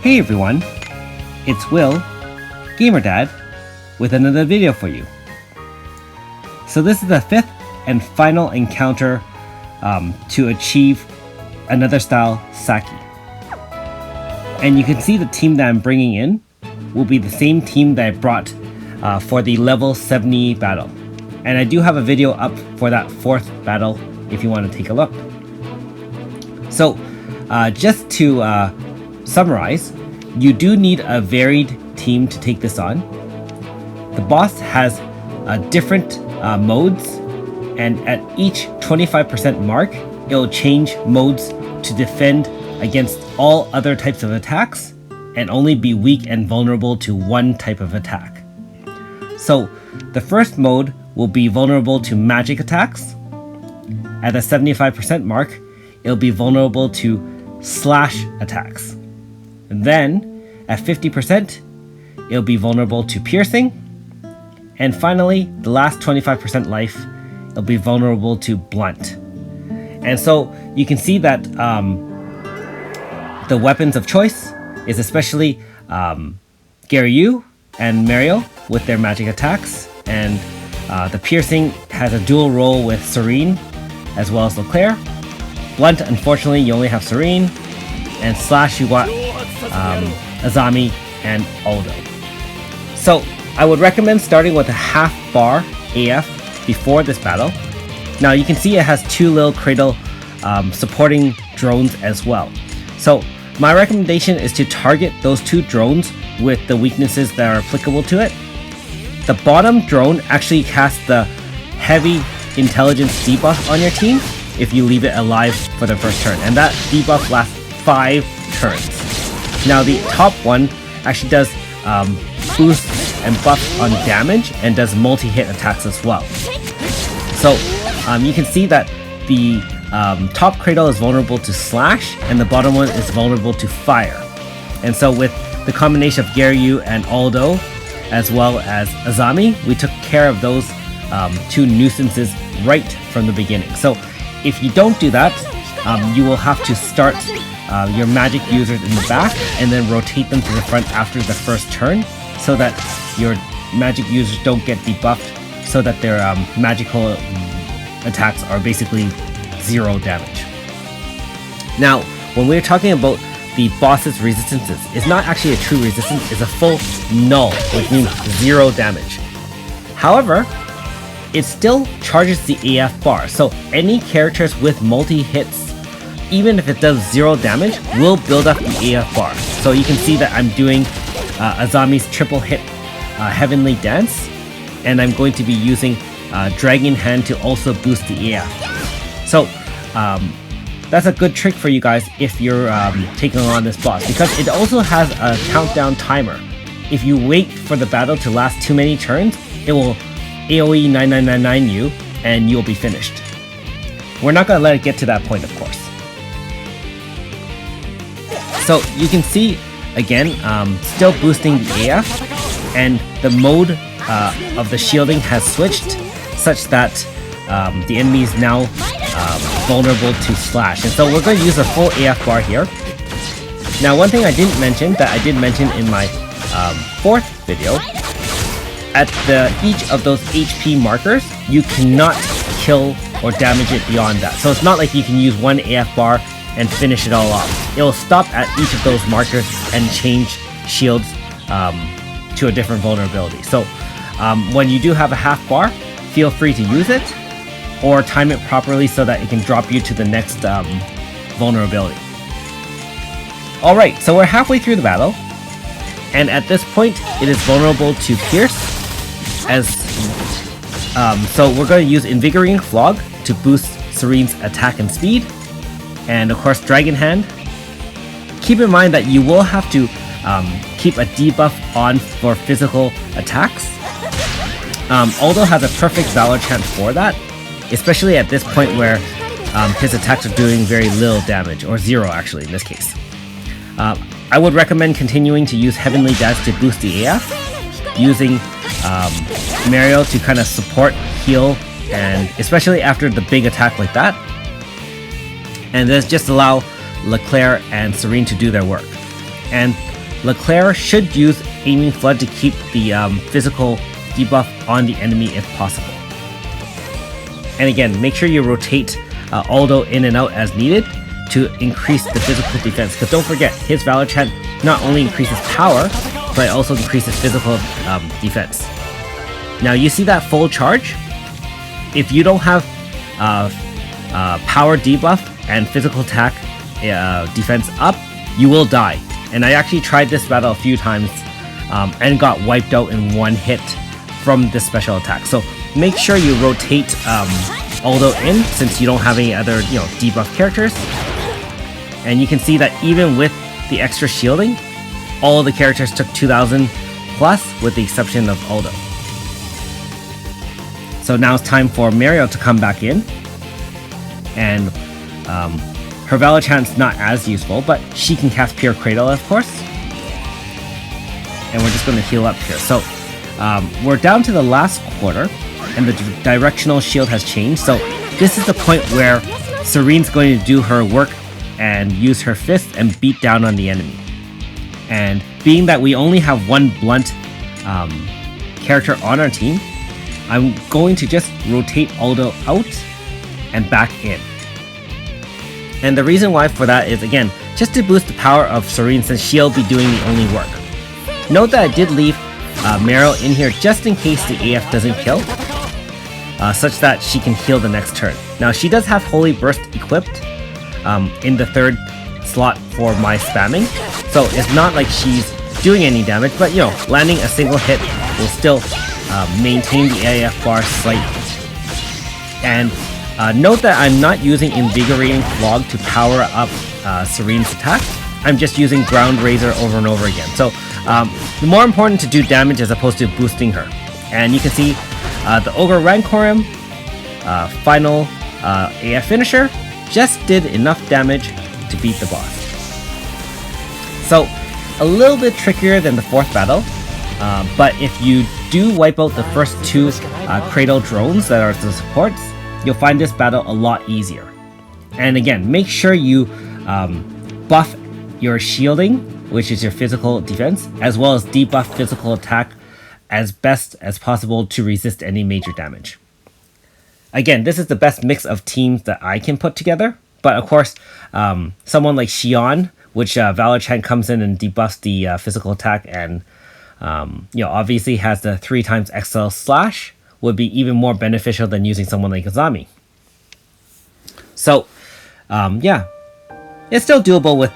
Hey everyone, it's Will, Gamer Dad, with another video for you. So this is the fifth and final encounter to achieve another style Saki. And you can see the team that I'm bringing in will be the same team that I brought for the level 70 battle. And I do have a video up for that fourth battle if you want to take a look. So just to summarize, you do need a varied team to take this on. The boss has different modes, and at each 25% mark, it will change modes to defend against all other types of attacks and only be weak and vulnerable to one type of attack. So the first mode will be vulnerable to magic attacks. At the 75% mark, it'll be vulnerable to slash attacks. And then at 50%, it'll be vulnerable to piercing. And finally, the last 25% life, it'll be vulnerable to blunt. And so you can see that the weapons of choice is especially Garyu and Mario with their magic attacks. And the piercing has a dual role with Serene as well as Leclerc. Blunt, unfortunately, you only have Serene. And slash, you got Azami and Aldo. So I would recommend starting with a half bar AF before this battle. Now you can see it has two little Cradle supporting drones as well. So my recommendation is to target those two drones with the weaknesses that are applicable to it. The bottom drone actually casts the heavy intelligence debuff on your team if you leave it alive for the first turn, and that debuff lasts 5 turns. Now the top one actually does boost and buff on damage and does multi-hit attacks as well. So you can see that the top Cradle is vulnerable to slash and the bottom one is vulnerable to fire. And so with the combination of Garyu and Aldo as well as Azami, we took care of those two nuisances right from the beginning. So if you don't do that, you will have to start your magic users in the back and then rotate them to the front after the first turn so that your magic users don't get debuffed, so that their magical attacks are basically 0 damage. Now, when we're talking about the boss's resistances, it's not actually a true resistance, it's a full null, which means 0 damage. However, it still charges the AF bar, so any characters with multi-hits, even if it does 0 damage, will build up the AF bar. So you can see that I'm doing Azami's triple hit Heavenly Dance, and I'm going to be using Dragon Hand to also boost the AF. So that's a good trick for you guys if you're taking on this boss, because it also has a countdown timer. If you wait for the battle to last too many turns, it will AoE 9999 you and you'll be finished. We're not going to let it get to that point, of course. So you can see, again, still boosting the AF, and the mode of the shielding has switched such that the enemy is now vulnerable to slash. And so we're going to use a full AF bar here. Now, one thing I didn't mention that I did mention in my fourth video, at each of those HP markers, you cannot kill or damage it beyond that. So it's not like you can use one AF bar and finish it all off. It will stop at each of those markers and change shields to a different vulnerability. So when you do have a half bar, feel free to use it or time it properly so that it can drop you to the next vulnerability. Alright, so we're halfway through the battle, and at this point it is vulnerable to pierce. So we're going to use Invigorating Flog to boost Serene's attack and speed, and of course Dragon Hand. Keep in mind that you will have to keep a debuff on for physical attacks. Aldo has a perfect Valor Chant for that, especially at this point where his attacks are doing very little damage, or 0 actually in this case. I would recommend continuing to use Heavenly Dance to boost the AF, using Mario to kind of support, heal, and especially after the big attack like that. And just allow Leclerc and Serene to do their work. And Leclerc should use Aiming Flood to keep the physical debuff on the enemy if possible. And again, make sure you rotate Aldo in and out as needed to increase the physical defense. Because don't forget, his Valor Chant not only increases power, but it also increases physical defense. Now you see that full charge? If you don't have power debuff and physical attack defense up, you will die. And I actually tried this battle a few times and got wiped out in one hit from this special attack. So make sure you rotate Aldo in, since you don't have any other debuff characters. And you can see that even with the extra shielding, all the characters took 2000 plus with the exception of Aldo. So now it's time for Mario to come back in. And her Valor Chant's not as useful, but she can cast Pure Cradle, of course. And we're just going to heal up here. So we're down to the last quarter, and the directional shield has changed. So this is the point where Serene's going to do her work and use her fist and beat down on the enemy. And being that we only have one blunt character on our team, I'm going to just rotate Aldo out and back in. And the reason why for that is, again, just to boost the power of Serene, since she'll be doing the only work. Note that I did leave Meryl in here just in case the AF doesn't kill, such that she can heal the next turn. Now she does have Holy Burst equipped in the third slot for my spamming, so it's not like she's doing any damage, but landing a single hit will still maintain the AF bar slightly. And note that I'm not using Invigorating Flog to power up Serene's attack. I'm just using Ground Razor over and over again. So more important to do damage as opposed to boosting her. And you can see the Ogre Rancorum final AF finisher just did enough damage to beat the boss. So a little bit trickier than the fourth battle, but if you do wipe out the first two Cradle drones that are the supports, you'll find this battle a lot easier. And again, make sure you buff your shielding, which is your physical defense, as well as debuff physical attack as best as possible to resist any major damage. Again, this is the best mix of teams that I can put together, but of course, someone like Xion, which Valor Chant comes in and debuffs the physical attack and obviously has the 3x XL slash, would be even more beneficial than using someone like Azami. So, yeah, it's still doable with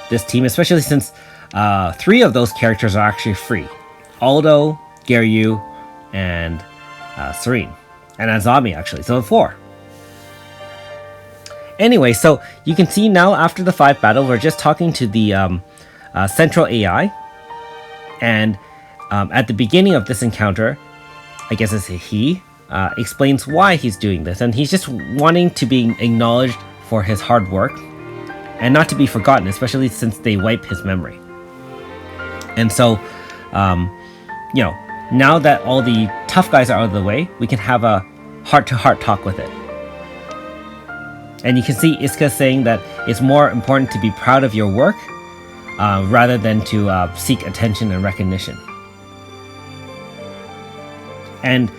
this team, especially since 3 of those characters are actually free. Aldo, Garyu, and Serene. And Azami, actually, so 4. Anyway, so you can see now after the 5 battle, we're just talking to the central AI. And at the beginning of this encounter, I guess it's he, explains why he's doing this. And he's just wanting to be acknowledged for his hard work and not to be forgotten, especially since they wipe his memory. And so, now that all the tough guys are out of the way, we can have a heart-to-heart talk with it. And you can see Iska saying that it's more important to be proud of your work rather than to seek attention and recognition. And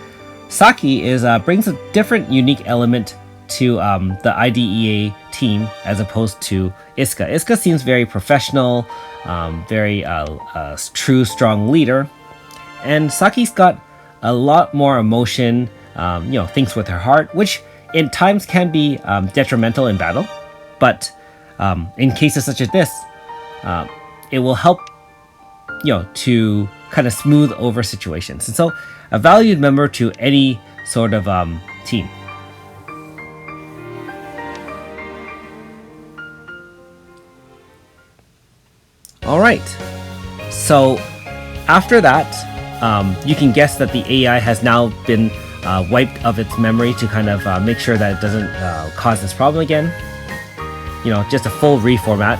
Saki brings a different unique element to the IDEA team as opposed to Iska. Iska seems very professional, very true, strong leader. And Saki's got a lot more emotion, thinks with her heart, which in times can be detrimental in battle. But in cases such as this, it will help, to kind of smooth over situations. And so a valued member to any sort of team. All right. So after that, you can guess that the AI has now been wiped of its memory to kind of make sure that it doesn't cause this problem again. Just a full reformat.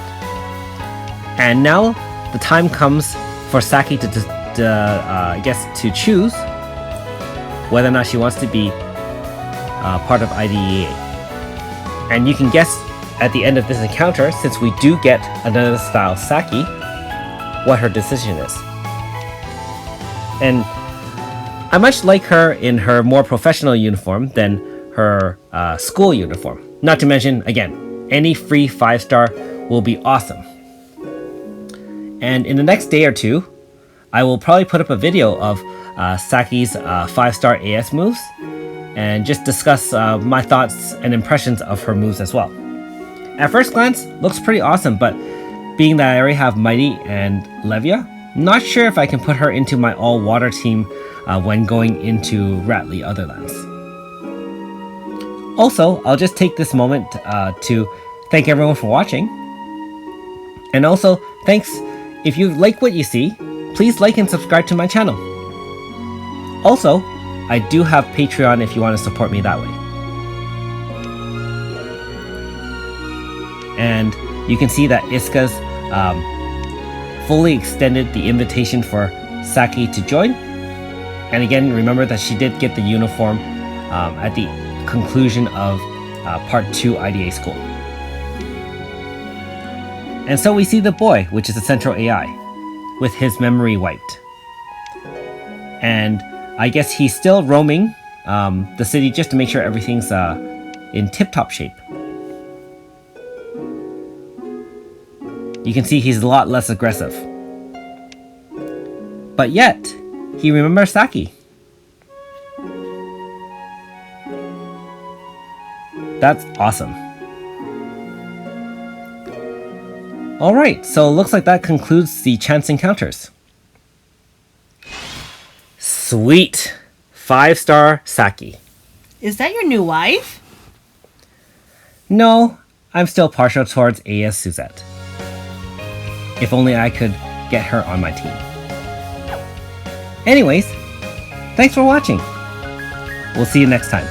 And now the time comes for Saki to choose whether or not she wants to be part of IDEA. And you can guess at the end of this encounter, since we do get another style Saki, what her decision is. And I much like her in her more professional uniform than her school uniform. Not to mention, again, any free 5-star will be awesome. And in the next day or two, I will probably put up a video of Saki's 5-star AS moves and just discuss my thoughts and impressions of her moves as well. At first glance, looks pretty awesome, but being that I already have Mighty and Levia, not sure if I can put her into my all-water team when going into Ratley Otherlands. Also, I'll just take this moment to thank everyone for watching. And also, thanks if you like what you see, please like and subscribe to my channel. Also, I do have Patreon if you want to support me that way. And you can see that Iska's fully extended the invitation for Saki to join. And again, remember that she did get the uniform at the conclusion of Part 2 IDA School. And so we see the boy, which is the central AI, with his memory wiped. And I guess he's still roaming the city just to make sure everything's in tip-top shape. You can see he's a lot less aggressive. But yet, he remembers Saki. That's awesome. Alright, so it looks like that concludes the chance encounters. Sweet! 5-star Saki. Is that your new wife? No, I'm still partial towards AS Suzette. If only I could get her on my team. Anyways, thanks for watching. We'll see you next time.